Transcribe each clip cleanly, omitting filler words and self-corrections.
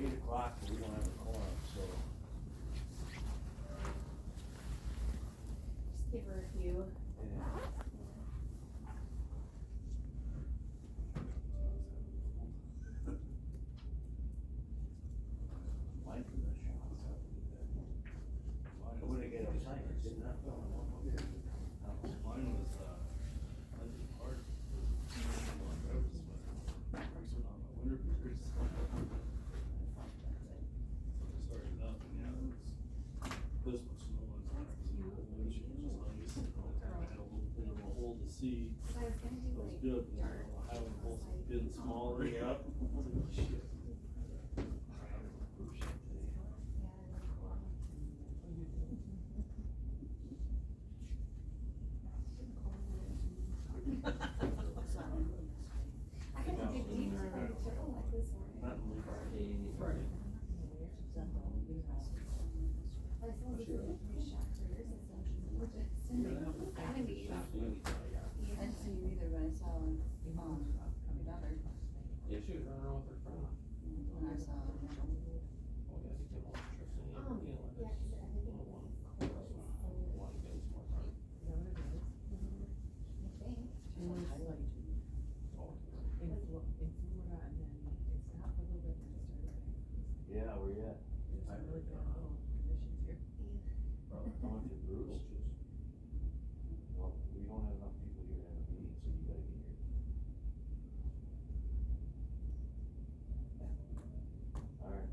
8 o'clock, we don't have a quorum, so. Just give her a few. Yeah. Mine from the shots. I wouldn't get upset, didn't I? Mine was, Lindsay Park. On my winter beers. Started up and yeah, this was snow and which was just nice. By the time I had a little bit of a hole to see, So I was gonna do it was like good. yard. Having holes getting smaller. Yeah. Shit. I had to dig deep to find a turtle like this morning. Not in Friday. I was supposed to do a 3 shot for yours and stuff. I didn't be. I didn't see you either, but I saw, your daughter, Yeah, she was running around with her friend. when I saw. Oh, yeah, I think they lost trips in the end. Yeah, cause everything was closed. One against more time. I think. Oh, In Florida, and then it stopped a little bit, and it started raining. Yeah, where you at? It's really bad conditions here. Going to Bruce? Well, we don't have enough people here to have a meeting, so you gotta get here. Alright.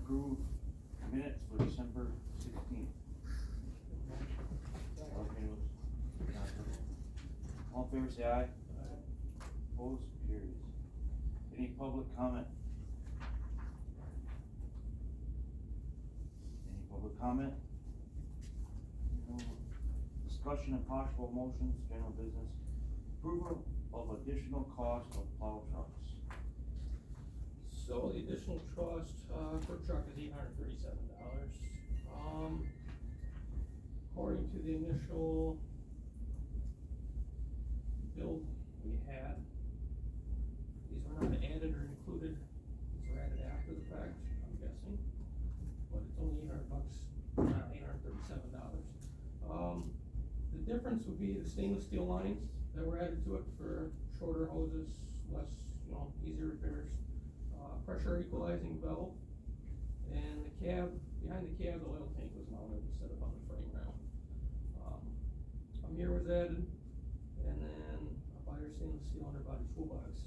approve minutes for December 16th. All in favor, say aye. Opposed, carries. Any public comment? Any public comment? No. Discussion and possible motions, general business. Approval of additional cost of plow trucks. So the additional cost, per truck is $837. According to the initial build we had, these were not added or included, these were added after the fact, I'm guessing. But it's only $800, not $837. The difference would be the stainless steel lines that were added to it for shorter hoses, less, easier repairs. Pressure equalizing valve, and the cab, behind the cab, the oil tank was mounted instead of on the frame rail. A mirror was added, and then a Biter stainless steel underbody toolbox.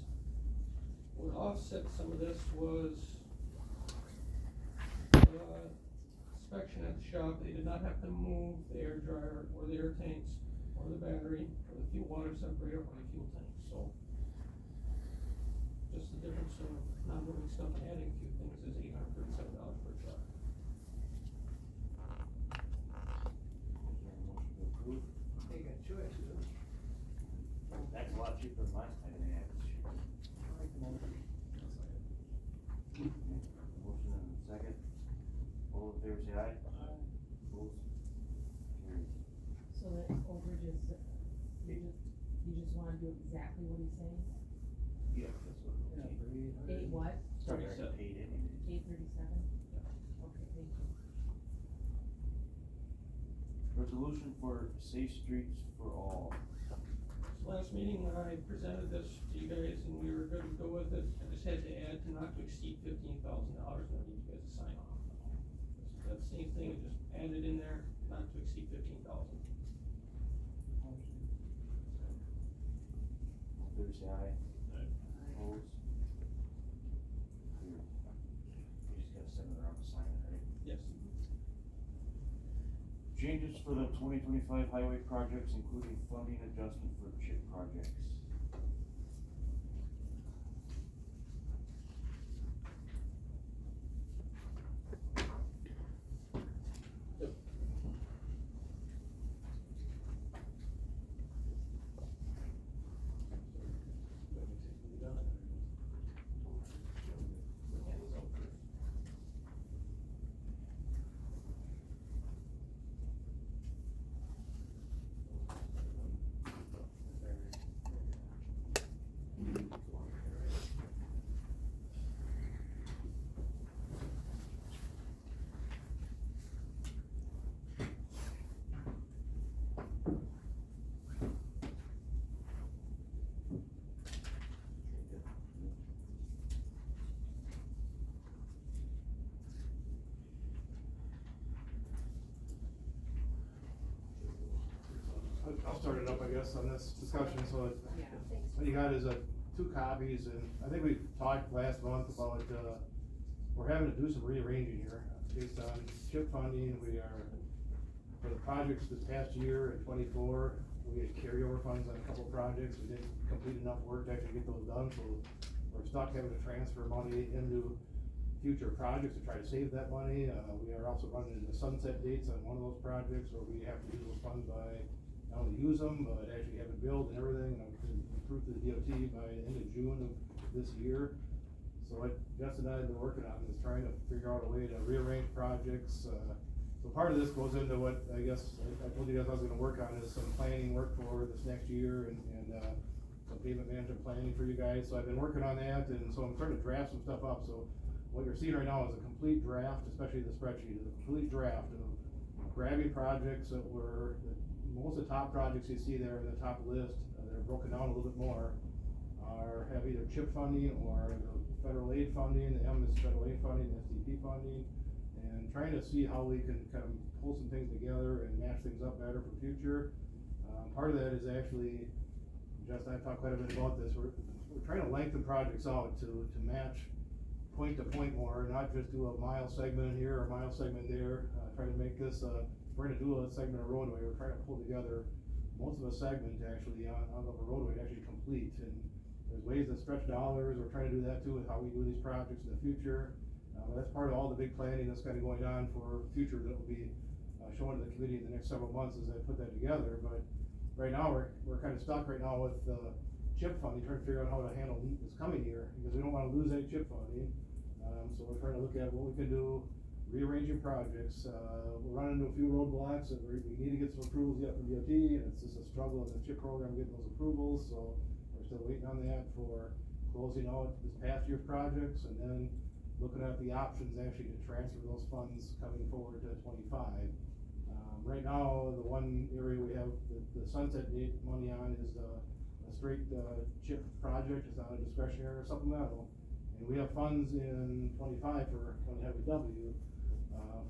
What offset some of this was inspection at the shop. They did not have to move the air dryer or the air tanks or the battery or the fuel water separator or the fuel tank. So just the difference of not moving stuff and adding a few things is $837 per truck. Is there a motion to approve? They got choices. That's a lot cheaper than last time they had this year. Motion and a second. All in favor, say aye. Opposed, carries. So the overage is, you just wanna do exactly what he's saying? Yeah, that's what Yeah, it for was. 800. Eight what? Sorry, I got paid anyway. 837? Okay, thank you. Resolution for safe streets for all. Last meeting, I presented this to you guys and we were good to go with it. I just had to add to not to exceed $15,000 and I need you guys to sign off. That same thing, just added in there, not to exceed 15,000. All in favor, say aye. Opposed? Carries. You just gotta send it around to sign it, right? Yes. Changes for the 2025 highway projects, including funding adjustment for chip projects. I'll start it up, I guess, on this discussion, so Yeah. what you got is two copies, and I think we talked last month about, we're having to do some rearranging here, based on CHIP funding. We are, for the projects this past year in 24, we had carryover funds on a couple of projects. We didn't complete enough work to actually get those done, so we're stuck having to transfer money into future projects to try to save that money. We are also running into sunset dates on one of those projects where we have to use those funds by, not only use them, but actually have it billed and everything, and approved to the DOT by the end of June of this year. So what Justin and I have been working on is trying to figure out a way to rearrange projects. So part of this goes into what, I guess, I told you guys I was gonna work on, is some planning work for this next year, and some pavement management planning for you guys. So I've been working on that, and so I'm trying to draft some stuff up. So what you're seeing right now is a complete draft, especially the spreadsheet, is a complete draft of grabbing projects that were, most of the top projects you see there in the top list, they're broken down a little bit more, have either CHIP funding or the federal aid funding. The M is federal aid funding, the SDP funding, and trying to see how we can kind of pull some things together and match things up better for future. Part of that is actually, Justin and I talked quite a bit about this, we're trying to lengthen projects out to match point to point more, not just do a mile segment here or a mile segment there, try to make this, if we're gonna do a segment of roadway, we're trying to pull together most of a segment actually on of a roadway to actually complete, and there's ways to stretch dollars, we're trying to do that too with how we do these projects in the future. That's part of all the big planning that's kinda going on for future that will be, shown to the committee in the next several months as I put that together, but right now, we're kinda stuck right now with, chip funding, trying to figure out how to handle this coming year, because we don't wanna lose any chip funding. So we're trying to look at what we can do, rearranging projects, we're running into a few roadblocks that we need to get some approvals yet from DOT, and it's just a struggle in the chip program getting those approvals, so we're still waiting on that for closing out this past year's projects, and then looking at the options actually to transfer those funds coming forward to 25. Right now, the one area we have the sunset date money on is a straight chip project, it's not a discretionary or supplemental. And we have funds in 25 for heavy W,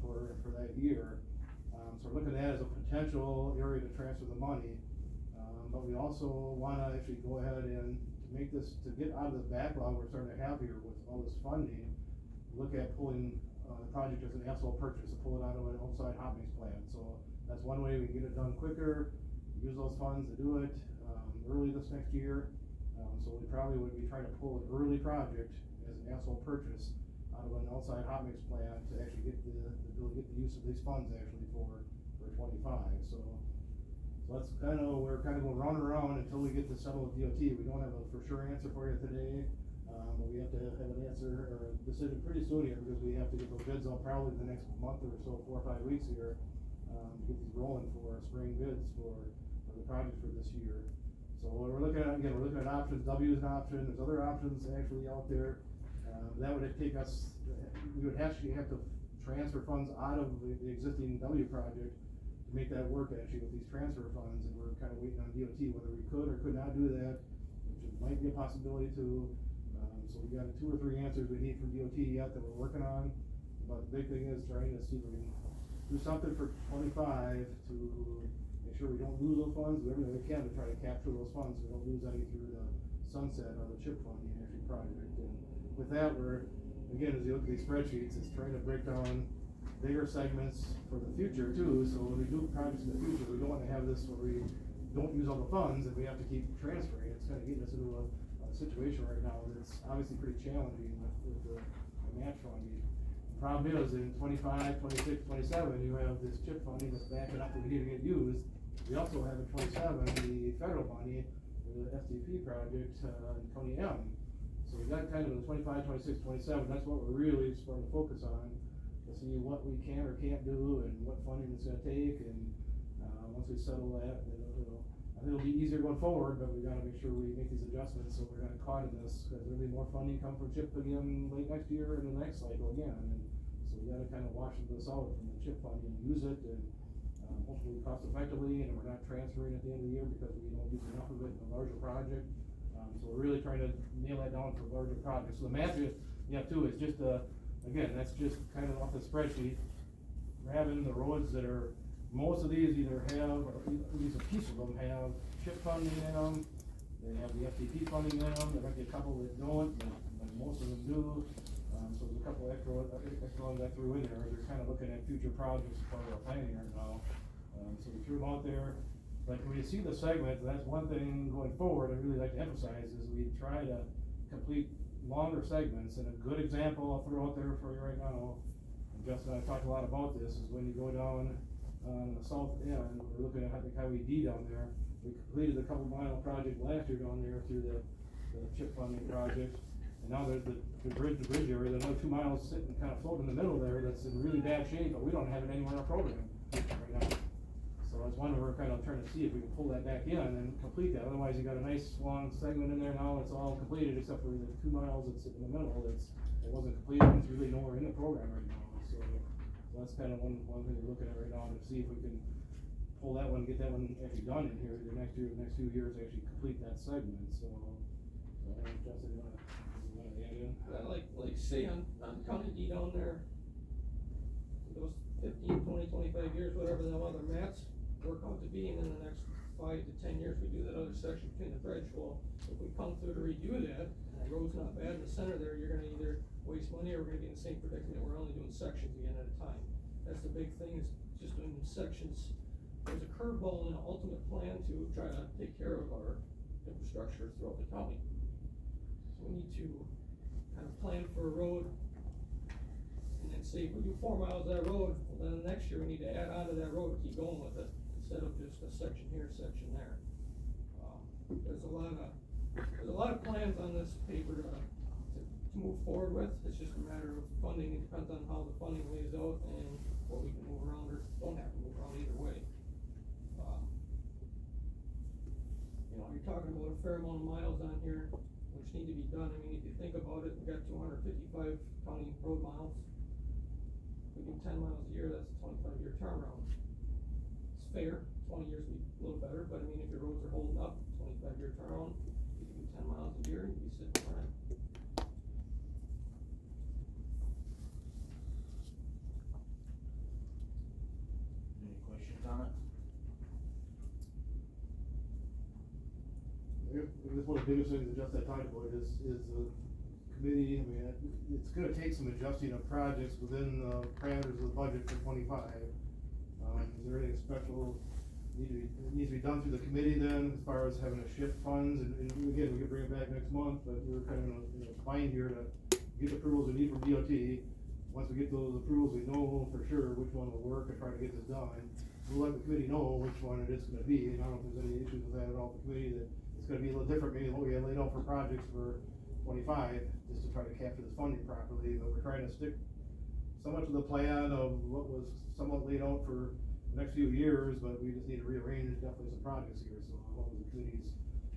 for that year. So we're looking at it as a potential area to transfer the money. But we also wanna actually go ahead and to make this, to get out of the backlog we're starting to have here with all this funding, look at pulling the project as an asphalt purchase, to pull it out of an outside hot mix plant. So that's one way we can get it done quicker, use those funds to do it, early this next year. So we probably would be trying to pull an early project as an asphalt purchase out of an outside hot mix plant to actually get the use of these funds actually for 25. So that's kinda, we're kinda going round and round until we get this settled with DOT. We don't have a for sure answer for you today. But we have to have an answer or a decision pretty soon here, because we have to get those bids out probably the next month or so, 4 or 5 weeks here, to get these rolling for spring bids for the project for this year. So we're looking at, again, we're looking at options. W is an option, there's other options actually out there. That would take us, we would actually have to transfer funds out of the existing W project to make that work actually with these transfer funds, and we're kinda waiting on DOT whether we could or could not do that, which might be a possibility too. So we got 2 or 3 answers we need from DOT yet that we're working on, but the big thing is trying to see if we can do something for 25 to make sure we don't lose those funds, do everything we can to try to capture those funds, so we don't lose any through the sunset or the chip funding actually project. And with that, we're, again, as you look at these spreadsheets, it's trying to break down bigger segments for the future too, so when we do projects in the future, we don't wanna have this where we don't use all the funds and we have to keep transferring. It's kinda getting us into a situation right now that's obviously pretty challenging with the match funding. The problem is in 25, 26, 27, you have this chip funding that's backing up that we need to get used. We also have in 27, the federal money for the STP project, in Tony M. So we got kind of the 25, 26, 27, that's what we're really starting to focus on, to see what we can or can't do and what funding it's gonna take, and, once we settle that, then I think it'll be easier going forward, but we gotta make sure we make these adjustments, so we're not caught in this, cause there'll be more funding come from CHIP again late next year and the next cycle again, and so we gotta kinda wash this out from the CHIP funding and use it, and, hopefully cost effectively, and we're not transferring at the end of the year because we don't use enough of it in a larger project. So we're really trying to nail that down for larger projects. So the math you have too is just, again, that's just kind of off the spreadsheet, grabbing the roads that are, most of these either have, or at least a piece of them have CHIP funding in them, they have the FTP funding in them, there might be a couple that don't, but most of them do. So there's a couple extra ones I threw in there, they're kind of looking at future projects as part of our planning right now. So we threw them out there, but when you see the segment, that's one thing going forward I really like to emphasize, is we try to complete longer segments, and a good example I'll throw out there for you right now, and Justin and I talked a lot about this, is when you go down on the south end, we're looking at Highway D down there. We completed a couple mile project last year down there through the chip funding project, and now there's the bridge area, there's another 2 miles sitting kind of floating in the middle there that's in really bad shape, but we don't have it anywhere in our program right now. So that's one we're kind of trying to see if we can pull that back in and complete that. Otherwise, you got a nice long segment in there now, it's all completed except for the 2 miles that's in the middle that wasn't completed, it's really nowhere in the program right now. So that's kind of one thing we're looking at right now, to see if we can pull that one, get that one actually done in here the next year, the next few years, actually complete that segment. So Justin, you wanna add in? Like say on County D down there, those 15, 20, 25 years, whatever them other mats work out to be, and in the next 5 to 10 years, we do that other section between the bridge. Well, if we come through to redo that, and the road's not bad in the center there, you're gonna either waste money, or we're gonna be in the same predicament, we're only doing sections again at a time. That's the big thing, is just doing sections. There's a curveball in an ultimate plan to try to take care of our infrastructure throughout the county. So we need to kind of plan for a road, and then say, if we do 4 miles of that road, well, then the next year we need to add on to that road and keep going with it, instead of just a section here, section there. There's a lot of plans on this paper to move forward with. It's just a matter of funding. It depends on how the funding lays out and what we can move around or don't have to move around either way. You know, you're talking about a fair amount of miles on here, which need to be done. I mean, if you think about it, we got 255 county road miles. If we do 10 miles a year, that's a 25-year turnaround. It's fair, 20 years would be a little better, but I mean, if your roads are holding up, 25-year turnaround, if you do 10 miles a year, you'd be sitting around. Any questions on it? I guess one of the biggest things that Justin talked about is the committee. I mean, it's gonna take some adjusting of projects within the parameters of the budget for 25. Is there anything special needs to be done through the committee then, as far as having to shift funds, and again, we can bring it back next month, but we're kind of in a bind here to get the approvals we need from DOT. Once we get those approvals, we know for sure which one will work and try to get this done. We'll let the committee know which one it is gonna be, and I don't think there's any issues with that at all, the committee, that it's gonna be a little different, maybe what we had laid out for projects for 25, just to try to capture this funding properly, but we're trying to stick somewhat to the plan of what was somewhat laid out for the next few years, but we just need to rearrange definitely some projects here, so as long as the committee's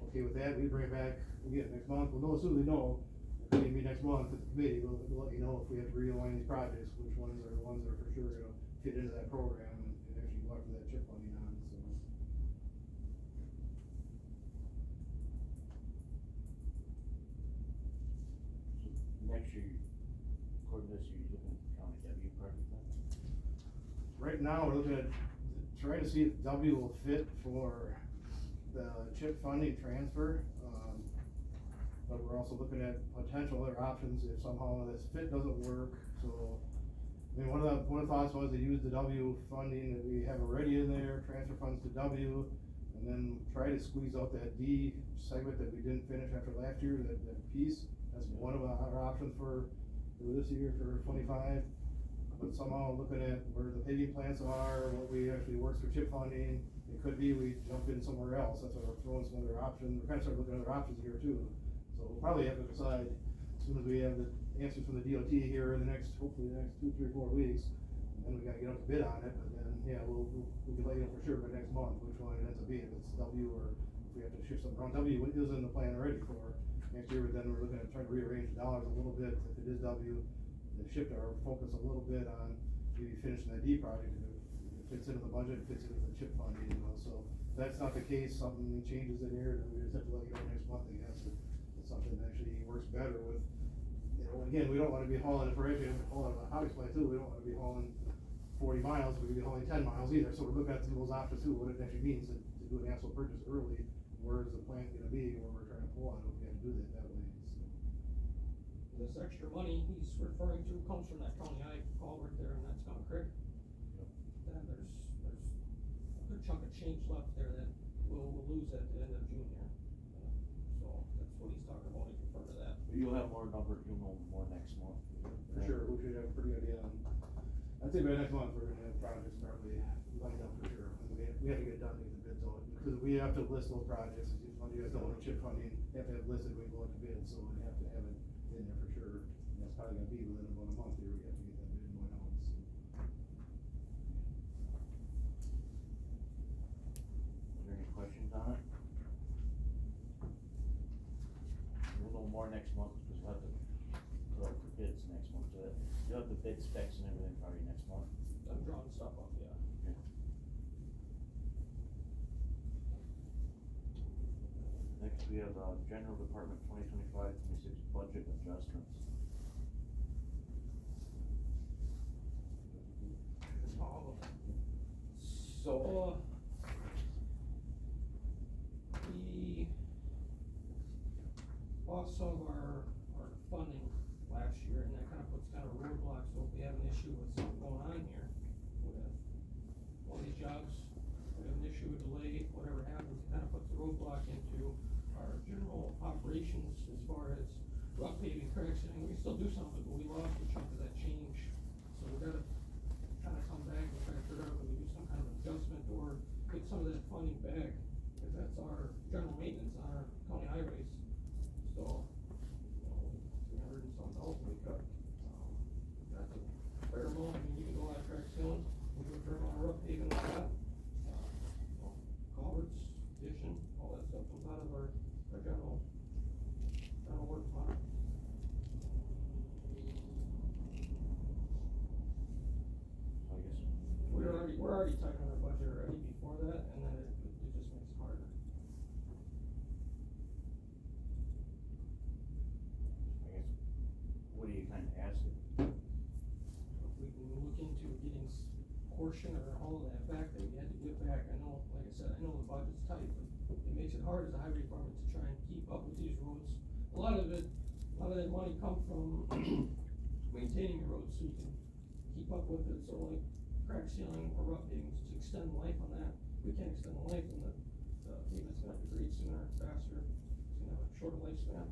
okay with that, we bring it back again next month. We'll know as soon as we know, it's gonna be next month at the committee, we'll let you know if we have to realign these projects, which ones are the ones that are for sure gonna fit into that program and actually go after that chip funding on, so. Next year, according to this, you're looking at the county W project then? Right now, we're looking at trying to see if W will fit for the chip funding transfer. But we're also looking at potential other options if somehow this fit doesn't work, so. I mean, one of the thoughts was to use the W funding that we have already in there, transfer funds to W, and then try to squeeze out that D segment that we didn't finish after last year, that piece. That's one of our options for this year, for 25. But somehow looking at where the paving plants are, what we actually works for chip funding, it could be we jump in somewhere else. That's why we're throwing some other options. We're kind of starting looking at other options here too. So we'll probably have to decide as soon as we have the answers from the DOT here in the next, hopefully the next 2, 3, 4 weeks. And then we gotta get up to bid on it, but then, yeah, we can let you know for sure by next month which one it ends up being, if it's W or if we have to shift something around. W is in the plan already for next year, but then we're looking at trying to rearrange the dollars a little bit. If it is W, to shift our focus a little bit on maybe finishing that D project. If it fits into the budget, it fits into the chip funding, you know, so if that's not the case, something changes in here, then we just have to let you know next month, I guess. It's something that actually works better with, you know, again, we don't wanna be hauling, if we're actually hauling a hobby supply too, we don't wanna be hauling 40 miles, we could be hauling 10 miles either, so we're looking at some of those options too, what it actually means to do an actual purchase early. Where is the plant gonna be, where we're trying to pull on it, we have to do that way, so. This extra money he's referring to comes from that County I culvert there, and that's Skunk Creek. Then there's a good chunk of change left there that we'll lose at the end of June here. So that's what he's talking about, he's referring to that. But you'll have more numbers, you'll know more next month. For sure, we should have a pretty good idea on, I'd say by next month, we're gonna have projects probably lined up for sure. I mean, we have to get it done to get the bids on, because we have to list those projects, as you guys know, chip funding, you have to have listed when you go out to bid, so we have to have it in there for sure. And that's probably gonna be within about a month here, we have to get that bid going out, so. Is there any questions on it? We'll know more next month, because we'll have to put out the bids next month, so that, you'll have the bid specs and everything probably next month. I'm drawing stuff up, yeah. Next, we have, General Department 2025-26 budget adjustments. So, we lost some of our funding last year, and operations as far as rock paving, crack sealing, we can still do some of it, but we lost a chunk of that change. So we gotta kinda come back and try to figure out if we do some kind of adjustment or get some of that funding back, cause that's our general maintenance on our county highways. So, you know, $300 and some thousand we cut. That's a fair amount. I mean, you can do a lot of crack sealing, we do a fair amount of rough paving like that. You know, culverts, ditching, all that stuff comes out of our general work fund. So I guess. We're already tight on our budget already before that, and then it just makes it harder. I guess, what do you kinda ask it? If we can look into getting portion or all of that back that we had to give back, I know, like I said, I know the budget's tight, but it makes it hard as a highway department to try and keep up with these roads. A lot of that money come from maintaining the roads, so you can keep up with it, so like crack sealing or rough paving, to extend the life on that. We can't extend the life, and the pavement's gonna degrade sooner, faster, it's gonna have a shorter lifespan.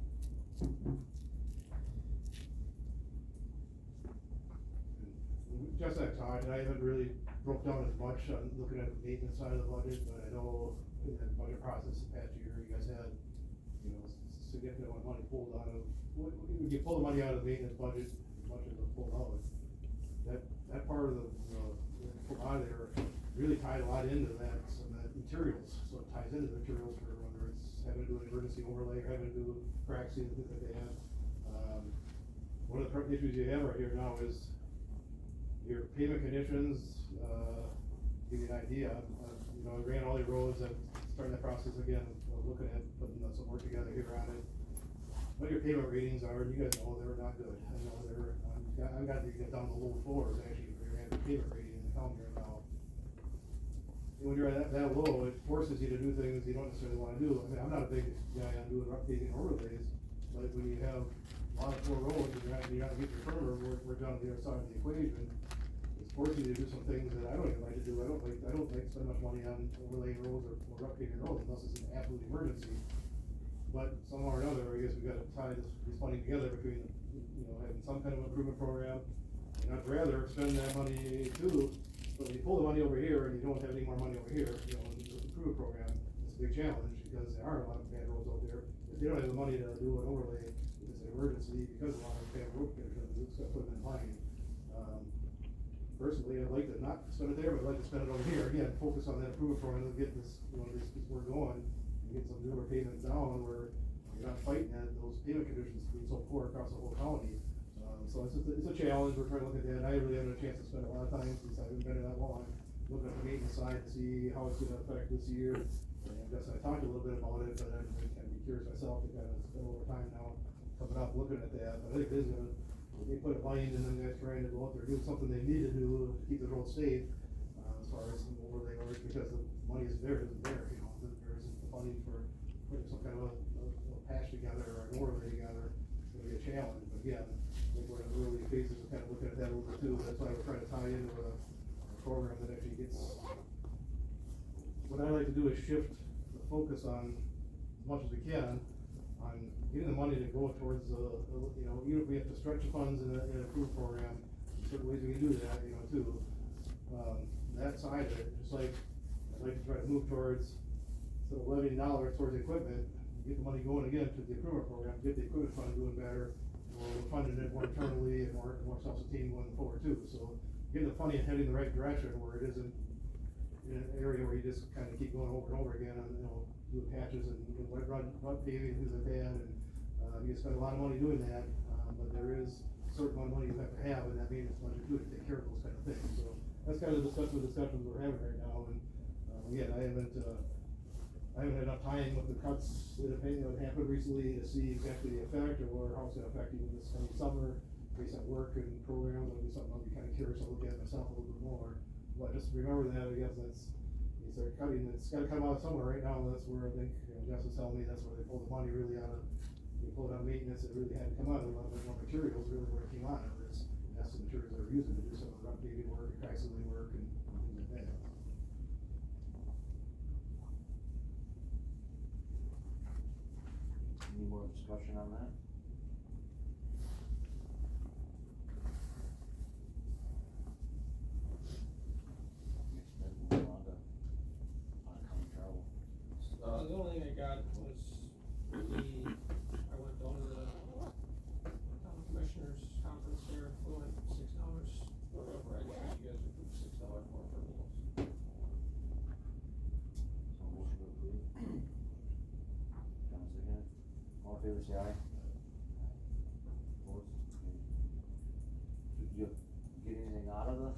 Just like Todd, I haven't really broke down as much on looking at the maintenance side of the budget, but I know in the budget process the past year, you guys had, you know, significant amount of money pulled out of, when you pull the money out of the maintenance budget, as much as it was pulled out, that part of the, pulled out of there really tied a lot into that, some of that materials, so it ties into the materials for whether it's having to do an emergency overlay, having to do crack sealing, things like that. One of the issues you have right here now is your pavement conditions, give you an idea, you know, I ran all the roads and starting that process again, looking at putting some work together here on it. What your pavement ratings are, you guys know they're not good. I know they're, I've got to get down to low fours actually for your average pavement rating in the county right now. When you're at that low, it forces you to do things you don't necessarily wanna do. I mean, I'm not a big guy on doing rough paving overlays, but when you have a lot of poor roads and you're not getting your firmer, we're down to the other side of the equation. It's forcing you to do some things that I don't even like to do. I don't like to spend much money on overlaying roads or rough paving roads unless it's an absolute emergency. But somehow or another, I guess we gotta tie this funding together between, you know, having some kind of improvement program. And I'd rather spend that money too, but when you pull the money over here and you don't have any more money over here, you know, the improvement program, it's a big challenge because there are a lot of bad roads out there. If they don't have the money to do an overlay, if it's an emergency, because of a lot of bad road conditions, it's gonna put them in line. Personally, I'd like to not spend it there, but I'd like to spend it over here, again, focus on that improvement program and get this, you know, this work going. Get some newer pavements down where you're not fighting those pavement conditions being so poor across the whole county. So it's a challenge, we're trying to look at that. I really haven't had a chance to spend a lot of time since I haven't been here that long, looking at the maintenance side to see how it's gonna affect this year. And I guess I talked a little bit about it, but I'm kind of curious myself to kind of spend a little time now coming up, looking at that. But I think it is gonna, they put a line in them guys trying to go out there, do something they need to do to keep the road safe, as far as overlay work, because the money isn't there, you know, there isn't the money for putting some kind of a patch together or an overlay together. It's gonna be a challenge, but again, I think we're in the early phases of kind of looking at that a little bit too. That's why we're trying to tie into a program that actually gets, what I like to do is shift the focus on, as much as we can, on getting the money to go towards you know, even if we have to stretch the funds in an improved program, there's certain ways we can do that, you know, too. That side of it, just like, I'd like to try to move towards, instead of levying dollars towards equipment, get the money going again to the improvement program, get the equipment fund doing better, or we're funding it more internally and more self-sustaining going forward too. So getting the funding heading in the right direction where it isn't in an area where you just kind of keep going over and over again and, you know, doing patches and run paving and things like that, and you spend a lot of money doing that, but there is a certain amount of money you have to have in that maintenance budget too to take care of those kind of things. So that's kind of the discussions we're having right now, and again, I haven't had enough time with the cuts that have happened recently to see exactly the effect or how it's gonna affect even this coming summer based on work and programs. That'll be something I'll be kind of curious to look at myself a little bit more. But just remember that, I guess you start cutting, it's gotta come out somewhere right now, and that's where I think, you know, Jess was telling me, that's where they pulled the money really out of, they pulled out maintenance, it really had to come out of a lot more materials, really where it came out of, is that's the materials they were using to do some of the rough paving work and crack sealing work and things like that. Any more discussion on that? Then move on to oncoming travel. The only thing I got was I went down to the county commissioners conference there, flew in $6, whatever, I guess you guys approved $6 more for meals. So motion to approve. John second. All in favor, say aye. Opposed? Carried. Did you get anything out of the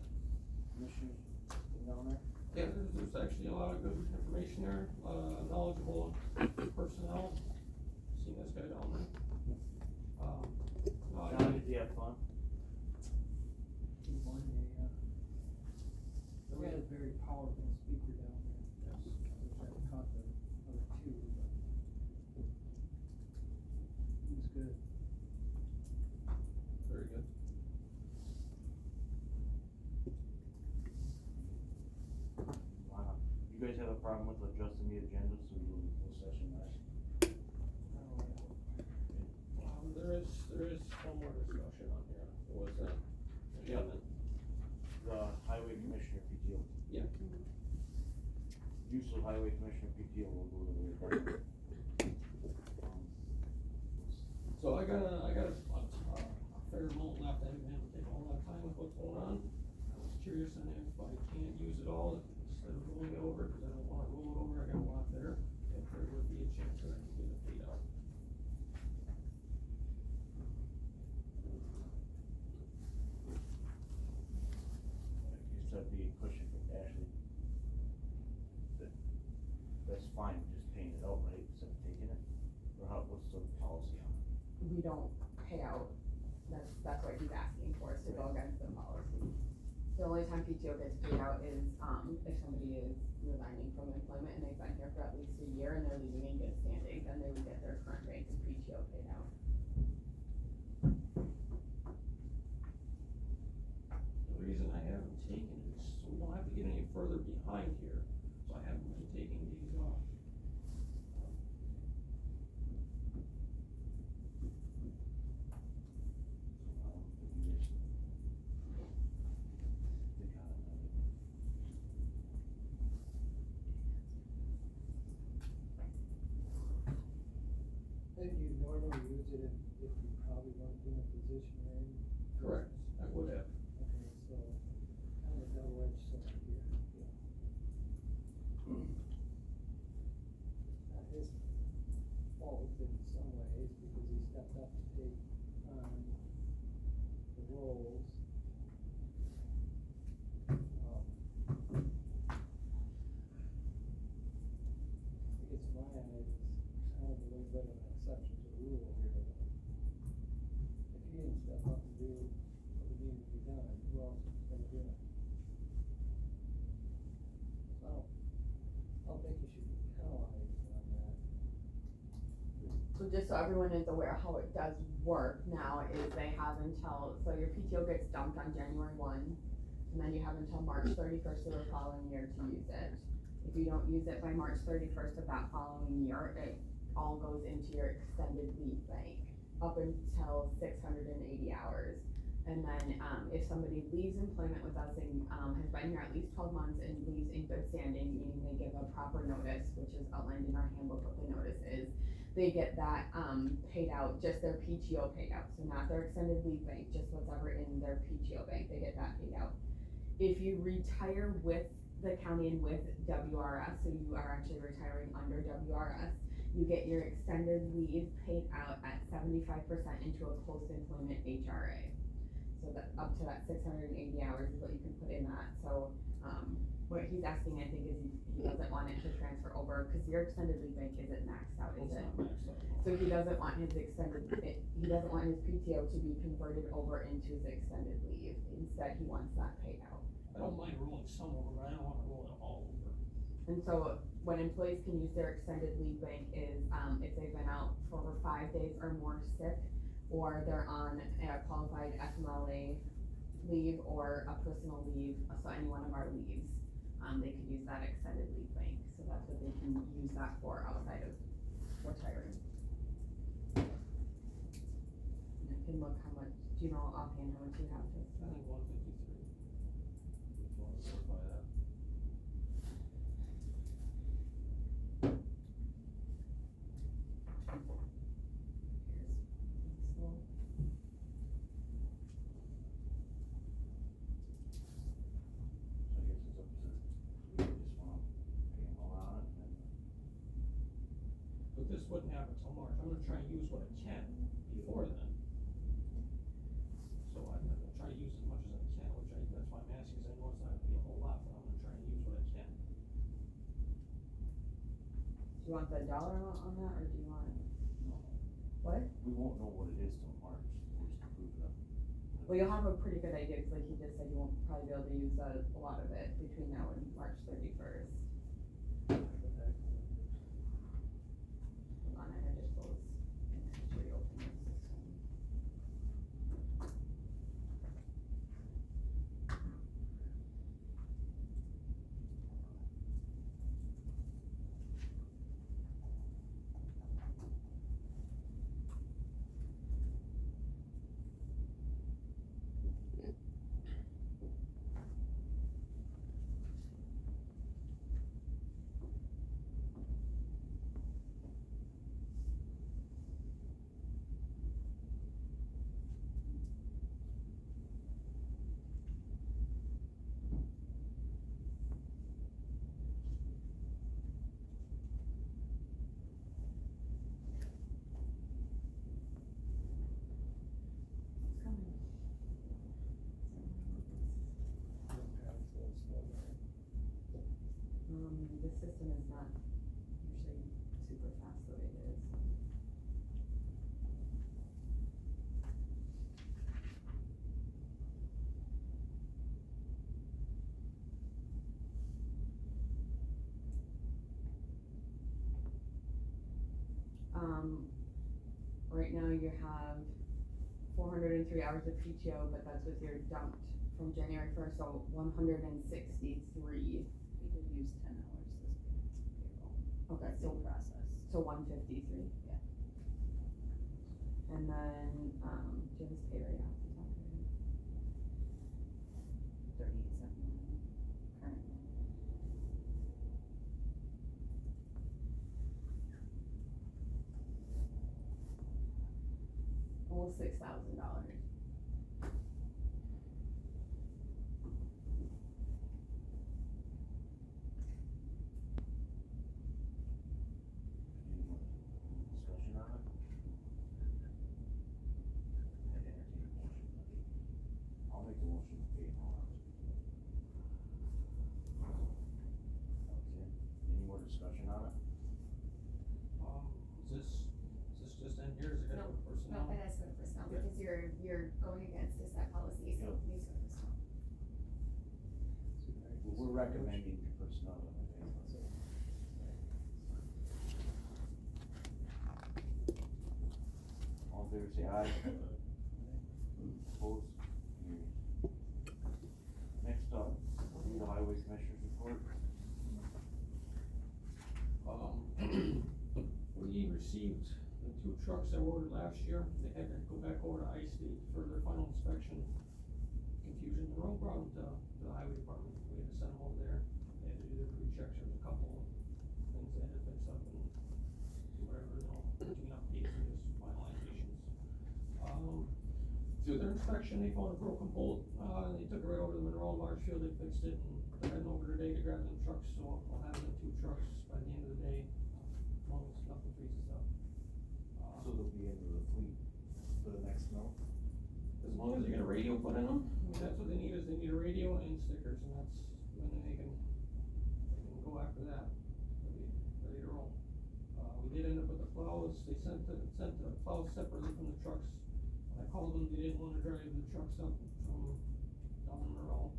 commissioners thing down there? Yeah, there's actually a lot of good information there, knowledgeable personnel, seen this guy down there. John, did you have fun? One day, we had a very powerful speaker down there. I wish I caught the other two, but he was good. Very good. Wow. You guys have a problem with adjusting the agenda so we go to closed session next? There is one more discussion on here, it was, Yeah. The highway commissioner PTO. Yeah. Use of highway commissioner PTO will go to the way. So I got a fair amount left, I haven't been able to take a whole lot of time with what's going on. I was curious on if I can't use it all, instead of rolling it over, cause I don't wanna roll it over, I got a lot there, if there would be a chance that I could get it paid out. You said be pushing for Ashley. That's fine, just paying it out, right, instead of taking it? Or how, what's the policy on it? We don't pay out, that's what he's asking for, is to go against the policy. The only time PTO gets paid out is, if somebody is resigning from employment and they've been here for at least a year and they're leaving in good standing, then they would get their current rate and PTO paid out. The reason I haven't taken it is so we don't have to get any further behind here, so I haven't been taking these off. And you normally use it if you probably weren't in a position you're in. Correct, I would have. Okay, so kind of a double-edged sword here. Not his fault in some ways, because he stepped up to take on the roles. I guess my eyes is kind of a little bit of an exception to the rule here. If he didn't step up and do what needed to be done, who else was gonna do it? So, I don't think you should be penalized on that. So just so everyone is aware how it does work now is they have until, so your PTO gets dumped on January 1, and then you have until March 31st of the following year to use it. If you don't use it by March 31st of that following year, it all goes into your extended leave bank up until 680 hours. And then, if somebody leaves employment with us and, has been here at least 12 months and leaves in good standing, meaning they give a proper notice, which is outlined in our handbook what the notice is, they get that, paid out, just their PTO paid out, so not their extended leave bank, just whatever in their PTO bank, they get that paid out. If you retire with the county and with WRS, so you are actually retiring under WRS, you get your extended leave paid out at 75% into a post-employment HRA. So that up to that 680 hours is what you can put in that, so, what he's asking, I think, is he doesn't want it to transfer over, cause your extended leave bank isn't maxed out, is It's it? not maxed out. So he doesn't want his he doesn't want his PTO to be converted over into his extended leave, instead he wants that paid out. I don't mind rolling some over, but I don't wanna roll it all over. And so when employees can use their extended leave bank is, if they've been out for over 5 days or more sick, or they're on a qualified FMLA leave or a personal leave, so any one of our leaves, they could use that extended leave bank, so that's what they can use that for outside of retiring. Do you know offhand how much you have to? I think 153. Just wanna verify that. So I guess it's up to, we just wanna pay them all on it and then. But this wouldn't happen till March, I'm gonna try and use what I can before then. So I'm gonna try to use as much as I can, that's why I'm asking, cause I know it's not gonna be a whole lot, but I'm gonna try and use what I can. Do you want the dollar amount on that, or do you want, No, what? we won't know what it is till March, we'll just approve it up. Well, you'll have a pretty good idea, cause like he just said, you won't probably be able to use a lot of it between now and March 31st. Hold on, I had to close and then just reopen the system. It's coming. The system is not usually super fast the way it is. Right now you have 403 hours of PTO, but that's with your dumped from January 1st, so 163. We did use 10 hours this payroll. Okay, Still so, process. so 153. Yeah. And then, do you have his pay rate off the top of your head? 38.71 currently. Almost $6,000. Any more discussion on it? I'd entertain a motion. I'll make a motion to pay them all out. Okay, any more discussion on it? Is this just in here, is it gonna No, go to personnel? No, it has to go to personnel, Okay. because you're going against the set policy, so it needs to go to personnel. Well, we're recommending personnel, I think. All in favor, say aye. Opposed? Carried. Next up, review the highway commissioner's report. We received the 2 trucks that were ordered last year, they had to go back over to I-State for their final inspection. Confusion, the road brought them to the highway department, we had to send them over there, they had to do their pre-checks, there was a couple of things they had to fix up and whatever, tune up dates and just finalizations. Through their inspection, they found a broken bolt, they took it right over to the Monroe Marshfield, they fixed it, and they're heading over today to grab them trucks, so I'll have them 2 trucks by the end of the day, as long as nothing freezes up. So they'll be into the fleet for the next snow? As long as they get a radio put in them, I mean, that's what they need, is they need a radio and stickers, and that's when they can go after that, they'll be ready to roll. We did end up with the plows, they sent the plows separately from the trucks. When I called them, they didn't wanna drive the trucks up from down the Monroe,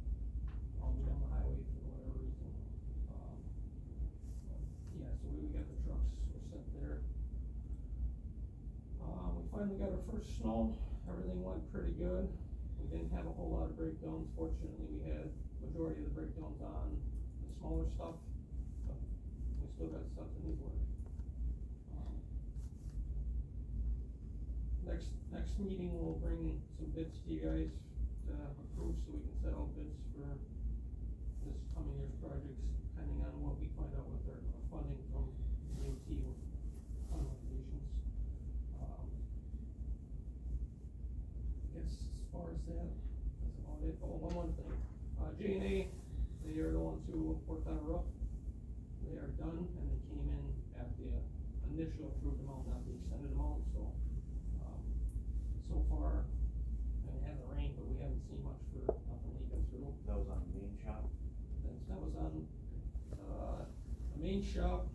all the way down the highway for whatever reason. Yeah, so we got the trucks, we're set there. We finally got our first snow, everything went pretty good. We didn't have a whole lot of breakdowns, fortunately, we had majority of the breakdowns on the smaller stuff, but we still got stuff that needs work. Next next meeting, we'll bring some bids to you guys to approve, so we can set out bids for this coming year's projects, depending on what we find out with our funding from DOT with contributions. I guess as far as that, that's about it. Oh, one more thing, J&A, they are the ones who worked on a roof. They are done, and they came in at the initial approved amount, not the extended amount, so, so far, it hasn't rained, but we haven't seen much for nothing leaking through. That was on the main shop. That was on, the main shop,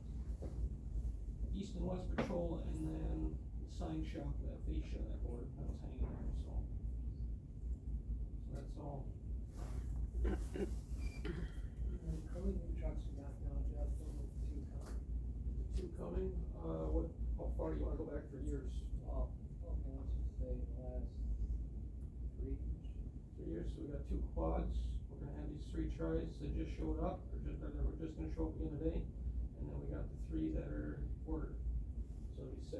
east and west patrol, and then the sign shop, that fascia, that board that was hanging there, so. So that's all. How many new trucks we got now, Jeff, over the two coming? Two coming, how far do you wanna go back for years? Well, okay, let's just say the last 3 years. 3 years, so we got 2 quads, we're gonna have these 3 tries that just showed up, or that were just gonna show up again today, and then we got the 3 that are ordered, so it'll be 6.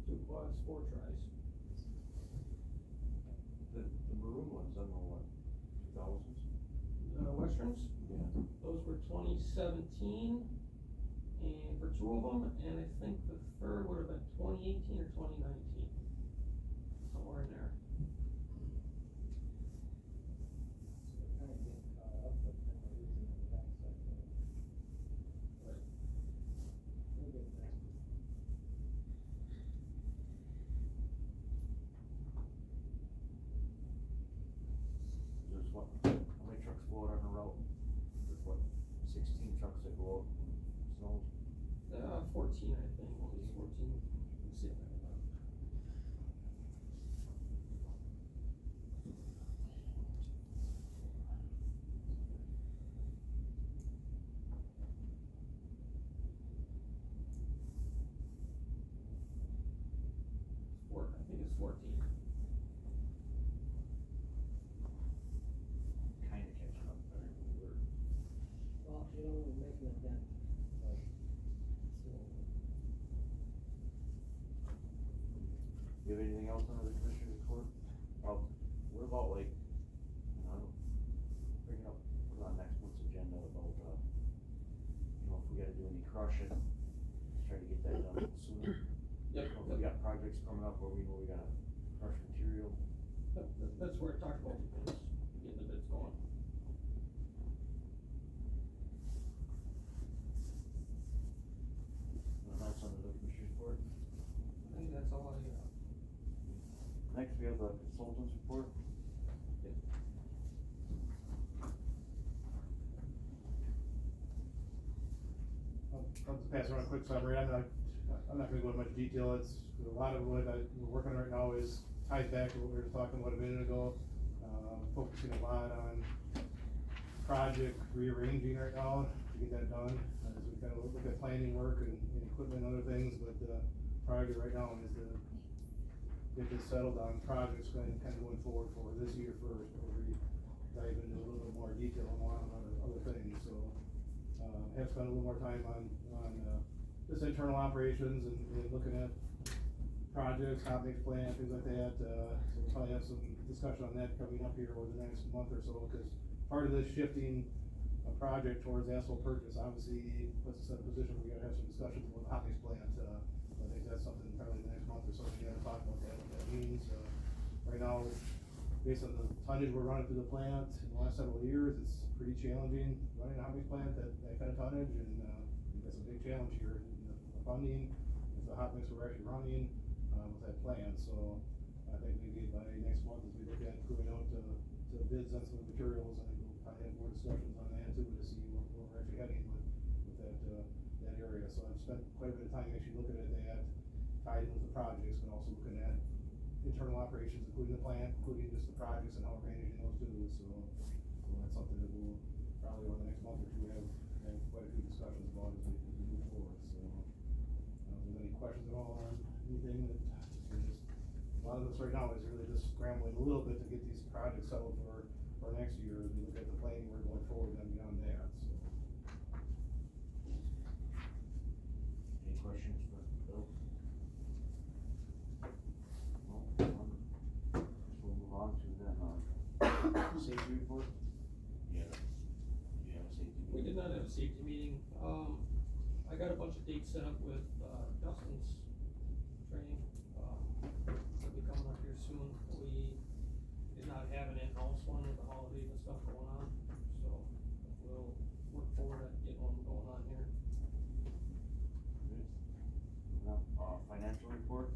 2 quads, 4 tries. The maroon ones, I don't know what, 2000s? The westerns, Yeah. those were 2017, and for 2 of them, and I think the third would have been 2018 or 2019, somewhere in there. So we're kind of getting caught up, but then we're losing on the backside of it. Right. We'll get there. There's what, how many trucks go out on a route? There's what, 16 trucks that go out in snows? 14, I think, at least 14, let's see if I can find it. I think it's 14. Kinda catching up there. Well, you know, we're making a dent, but slowly. You have anything else under the commissioner's report? What about like, I don't know, bring it up, put it on next month's agenda about, if we gotta do any crushing, try to get that done sooner. Yep, If we got projects coming up where we know we gotta crush material. that's where it talked about the bids, getting the bids going. Nothing else under the commissioner's report? I think that's all I got. Next, we have the consultant's report. I'll just pass around a quick summary, I'm not gonna go into much detail, it's, a lot of what we're working on right now is ties back to what we were talking about a minute ago. Focusing a lot on project rearranging right now to get that done, as we kind of look at planning work and equipment and other things, but, priority right now is to get this settled on projects kind of going forward for this year first, before we dive into a little bit more detail on a lot of other things, so. Have spent a little more time on just internal operations and looking at projects, hot mix plant, things like that, so we'll probably have some discussion on that coming up here over the next month or so, cause part of this shifting a project towards asphalt purchase, obviously, puts us in a position where we gotta have some discussions about the hot mix plant, I think that's something probably the next month or so, we gotta talk about that, what that means, right now, based on the tonnage we're running through the plant in the last several years, it's pretty challenging running a hot mix plant, that kind of tonnage, and, I think that's a big challenge here, the funding, is the hot mix we're actually running, with that plan, so I think maybe by next month, as we look at going out to bids on some of the materials, I think we'll probably have more discussions on that too, to see where we're actually heading with that area, so I've spent quite a bit of time actually looking at that, tied in with the projects, but also looking at internal operations, including the plant, including just the projects and how we're managing those too, so that's something that we'll probably over the next month or two have quite a few discussions about as we move forward, so. If there's any questions at all on anything that, a lot of this right now is really just scrambling a little bit to get these projects settled for next year, as we look at the planning we're going forward and beyond that, so. Any questions for Bill? report? Yeah. Do you have a safety We meeting? did not have a safety meeting. I got a bunch of dates set up with, Dustin's training, that'll be coming up here soon. We did not have an in-house one with the holidays and stuff going on, so we'll work forward at getting one going on here. Good. Financial report?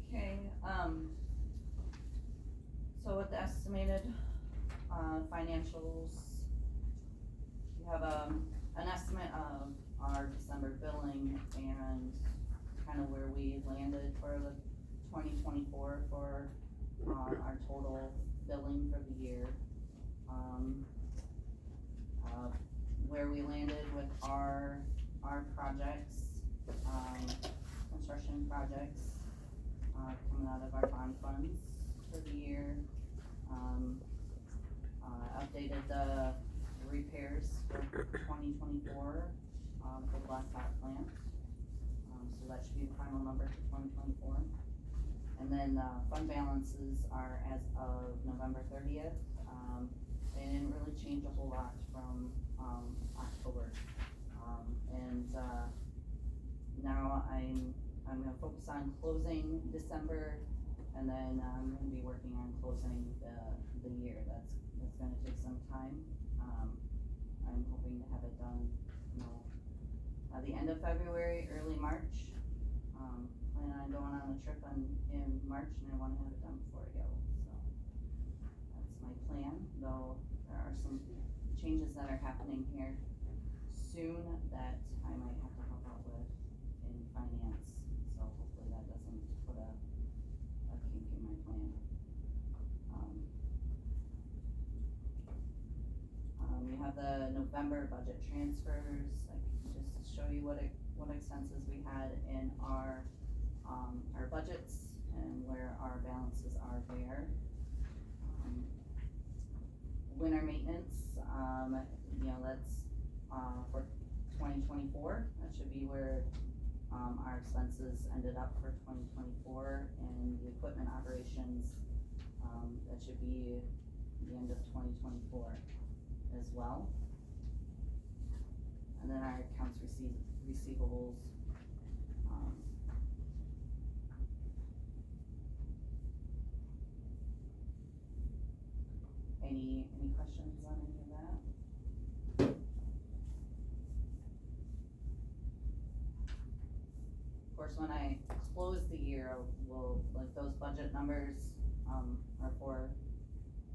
Okay, so with the estimated, financials, we have, an estimate of our December billing and kind of where we landed for the 2024 for, our total billing for the year. Where we landed with our projects, construction projects, coming out of our bond funds for the year. Updated the repairs for 2024, for the blacktop plant. So that should be the final number for 2024. And then, fund balances are as of November 30th. They didn't really change a whole lot from, October. Now I'm gonna focus on closing December, and then I'm gonna be working on closing the year. That's gonna take some time. I'm hoping to have it done, at the end of February, early March. Plan on going on a trip in March, and I wanna have it done before I go, so. That's my plan, though there are some changes that are happening here soon that I might have to help out with in finance, so hopefully that doesn't put a kink in my plan. We have the November budget transfers. I can just show you what expenses we had in our budgets and where our balances are there. Winter maintenance, that's, for 2024, that should be where, our expenses ended up for 2024, and the equipment operations, that should be the end of 2024 as well. And then our accounts receivables, any questions on any of that? Of course, when I close the year, like those budget numbers, are for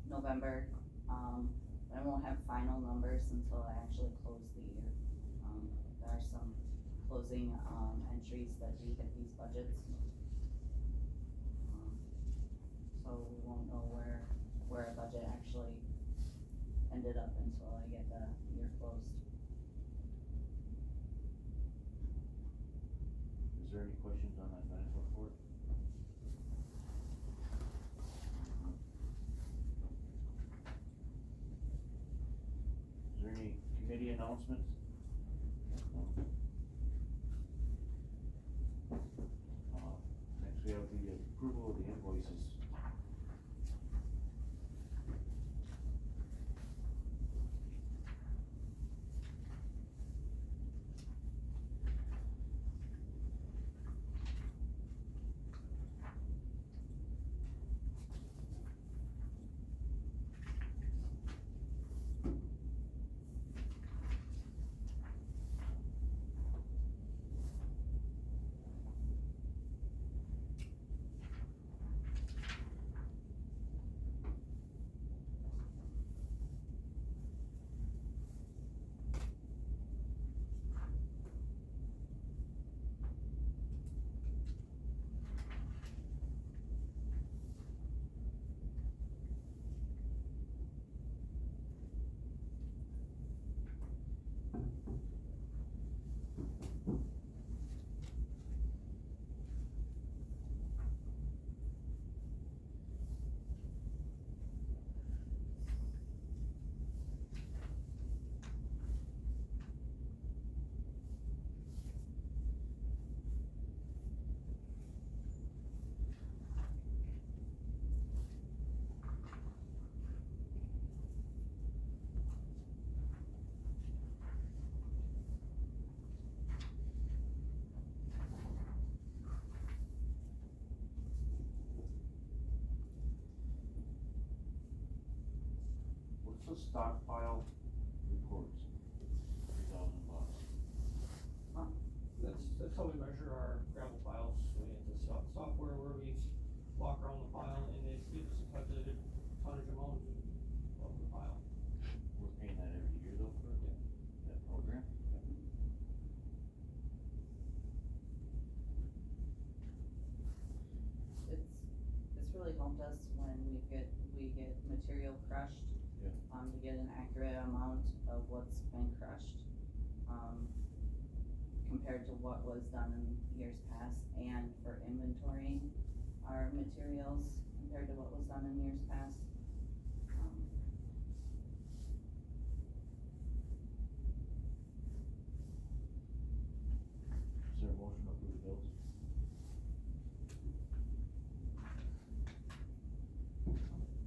November. I won't have final numbers until I actually close the year. There are some closing, entries that do hit these budgets. So we won't know where a budget actually ended up until I get the year closed. Is there any questions on that financial report? Is there any committee announcements? No. Next we have the approval of the invoices. the stockpile reports, $3,000. That's how we measure our gravel piles, we have this software where we walk around the pile and it gives us a calculated tonnage amount of the pile. We're paying that every year though for that program? It's really helped us when we get material crushed. Yeah. To get an accurate amount of what's been crushed, compared to what was done in years past, and for inventorying our materials compared to what was done in years past. Is there a motion to approve the bills?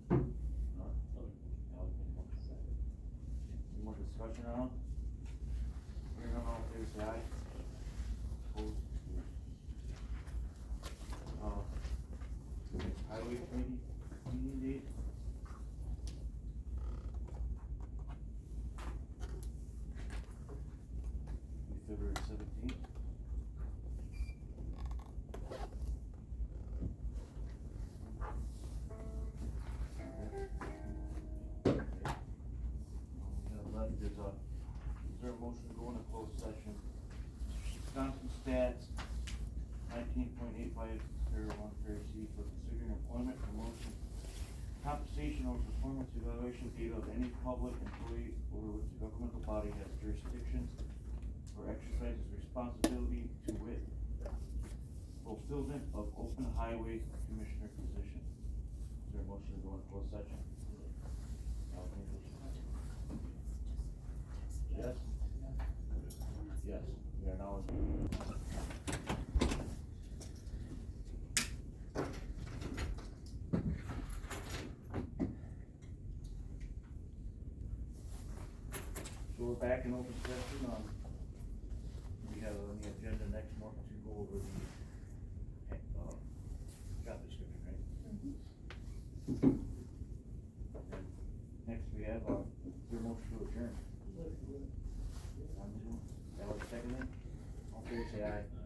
None? Alex made a motion. Any more discussion on them? Hearing none, all in favor say aye. Opposed? Next highway committee meeting date? Be February 17th. Is there a motion to go into closed session? Wisconsin stats, 19.85, paragraph 1, paragraph C, for considering employment, promotion, compensation, or performance evaluation data of any public employee over which the governmental body has jurisdiction or exercises responsibility, to wit, fulfillment of open highway commissioner position. Is there a motion to go into closed session? Yes? Yes, we are now in. So we're back in open session. We have on the agenda next month to go over the, job description, right? And next we have, your motion to adjourn. Alex seconded, all in favor say aye.